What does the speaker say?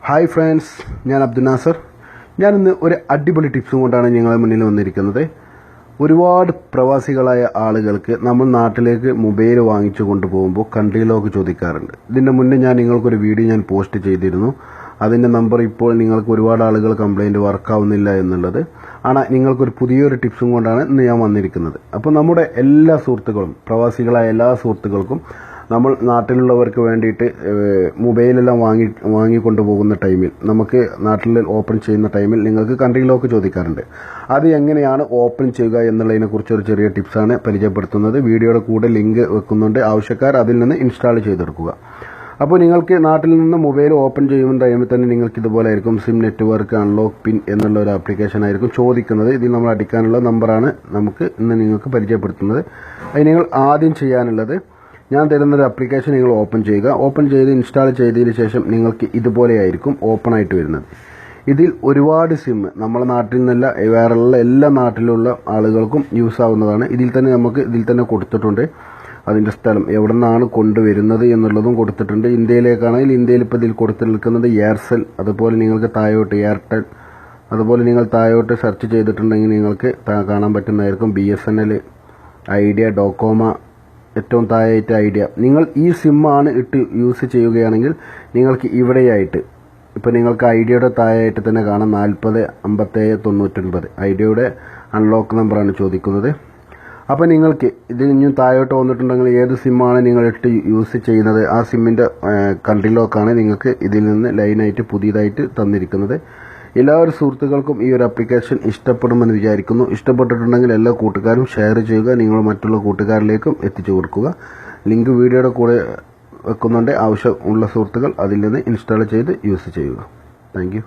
Hi friends, ഞാൻ അബ്ദുൽ നാസർ. ഞാനിന്ന് ഒരു അടിപൊളി ടിപ്സും കൊണ്ടാണ് നിങ്ങളുടെ മുന്നിൽ വന്നിരിക്കുന്നത്. ഒരുപാട് പ്രവാസികളായ ആളുകൾക്ക് നമ്മൾ നാട്ടിലേക്ക് മൊബൈൽ വാങ്ങിച്ചു കൊണ്ടുപോകുമ്പോൾ കൺട്രി ലോക്ക് ചോദിക്കാറുണ്ട്. ഇതിൻ്റെ മുന്നേ ഞാൻ നിങ്ങൾക്കൊരു വീഡിയോ പോസ്റ്റ് ചെയ്തിരുന്നു. അതിൻ്റെ നമ്പർ ഇപ്പോൾ നിങ്ങൾക്ക് ഒരുപാട് ആളുകൾ കംപ്ലയിൻറ്റ് വർക്കാവുന്നില്ല എന്നുള്ളത് ആണ്. നിങ്ങൾക്കൊരു പുതിയൊരു ടിപ്സും കൊണ്ടാണ് ഇന്ന് ഞാൻ വന്നിരിക്കുന്നത്. അപ്പോൾ നമ്മുടെ എല്ലാ സുഹൃത്തുക്കളും, പ്രവാസികളായ എല്ലാ സുഹൃത്തുക്കൾക്കും നമ്മൾ നാട്ടിലുള്ളവർക്ക് വേണ്ടിയിട്ട് മൊബൈലെല്ലാം വാങ്ങിക്കൊണ്ടു പോകുന്ന ടൈമിൽ, നമുക്ക് നാട്ടിൽ ഓപ്പൺ ചെയ്യുന്ന ടൈമിൽ നിങ്ങൾക്ക് കൺട്രി ലോക്ക് ചോദിക്കാറുണ്ട്. അത് എങ്ങനെയാണ് ഓപ്പൺ ചെയ്യുക എന്നുള്ളതിനെക്കുറിച്ച് ഒരു ചെറിയ ടിപ്സാണ് പരിചയപ്പെടുത്തുന്നത്. വീഡിയോയുടെ കൂടെ ലിങ്ക് വെക്കുന്നുണ്ട്, ആവശ്യക്കാർ അതിൽ നിന്ന് ഇൻസ്റ്റാൾ ചെയ്തെടുക്കുക. അപ്പോൾ നിങ്ങൾക്ക് നാട്ടിൽ നിന്ന് മൊബൈൽ ഓപ്പൺ ചെയ്യുന്ന ടൈമിൽ തന്നെ നിങ്ങൾക്ക് ഇതുപോലെ ആയിരിക്കും സിം നെറ്റ്വർക്ക് അൺലോക്ക് പിൻ എന്നുള്ള ഒരു ആപ്ലിക്കേഷൻ ആയിരിക്കും ചോദിക്കുന്നത്. ഇതിൽ നമ്മൾ അടിക്കാനുള്ള നമ്പറാണ് നമുക്ക് ഇന്ന് നിങ്ങൾക്ക് പരിചയപ്പെടുത്തുന്നത്. അത് നിങ്ങൾ ആദ്യം ചെയ്യാനുള്ളത്, ഞാൻ തരുന്നൊരു ആപ്ലിക്കേഷൻ നിങ്ങൾ ഓപ്പൺ ചെയ്യുക. ഓപ്പൺ ചെയ്ത് ഇൻസ്റ്റാൾ ചെയ്തതിന് ശേഷം നിങ്ങൾക്ക് ഇതുപോലെയായിരിക്കും ഓപ്പൺ ആയിട്ട് വരുന്നത്. ഇതിൽ ഒരുപാട് സിം നമ്മുടെ നാട്ടിൽ നിന്നല്ല, വേറെയുള്ള എല്ലാ നാട്ടിലുള്ള ആളുകൾക്കും യൂസ് ആവുന്നതാണ്. ഇതിൽ തന്നെ കൊടുത്തിട്ടുണ്ട് അതിൻ്റെ സ്ഥലം, എവിടെ നിന്നാണ് കൊണ്ടുവരുന്നത് എന്നുള്ളതും കൊടുത്തിട്ടുണ്ട്. ഇന്ത്യയിലേക്കാണെങ്കിൽ ഇന്ത്യയിൽ ഇപ്പോൾ ഇതിൽ കൊടുത്തിരിക്കുന്നത് എയർസെൽ, അതുപോലെ നിങ്ങൾക്ക് താഴോട്ട് എയർടെൽ, അതുപോലെ നിങ്ങൾ താഴോട്ട് സെർച്ച് ചെയ്തിട്ടുണ്ടെങ്കിൽ നിങ്ങൾക്ക് കാണാൻ പറ്റുന്നതായിരിക്കും BSNL, ഐഡിയ, ഡോകോമ, ഏറ്റവും താഴെയായിട്ട് ഐഡിയ. നിങ്ങൾ ഈ സിമ്മാണ് ഇട്ട് യൂസ് ചെയ്യുകയാണെങ്കിൽ നിങ്ങൾക്ക് ഇവിടെയായിട്ട്, ഇപ്പോൾ നിങ്ങൾക്ക് ഐഡിയയുടെ താഴെയായിട്ട് തന്നെ കാണാം 405799 ഐഡിയയുടെ അൺലോക്ക് നമ്പറാണ് ചോദിക്കുന്നത്. അപ്പോൾ നിങ്ങൾക്ക് ഇതിൽ ഇനിയും താഴോട്ട് വന്നിട്ടുണ്ടെങ്കിൽ ഏത് സിമ്മാണ് നിങ്ങൾ ഇട്ട് യൂസ് ചെയ്യുന്നത്, ആ സിമ്മിൻ്റെ കൺട്രി ലോക്കാണ് നിങ്ങൾക്ക് ഇതിൽ നിന്ന് ലൈനായിട്ട് പുതിയതായിട്ട് തന്നിരിക്കുന്നത്. എല്ലാവരും സുഹൃത്തുക്കൾക്കും ഈ ഒരു ആപ്ലിക്കേഷൻ ഇഷ്ടപ്പെടുമെന്ന് വിചാരിക്കുന്നു. ഇഷ്ടപ്പെട്ടിട്ടുണ്ടെങ്കിൽ എല്ലാ കൂട്ടുകാരും ഷെയർ ചെയ്യുക, നിങ്ങൾ മറ്റുള്ള കൂട്ടുകാരിലേക്കും എത്തിച്ചു കൊടുക്കുക. ലിങ്ക് വീഡിയോയുടെ കൂടെ വെക്കുന്നുണ്ട്, ആവശ്യമുള്ള സുഹൃത്തുക്കൾ അതിൽ നിന്ന് ഇൻസ്റ്റാൾ ചെയ്ത് യൂസ് ചെയ്യുക. താങ്ക്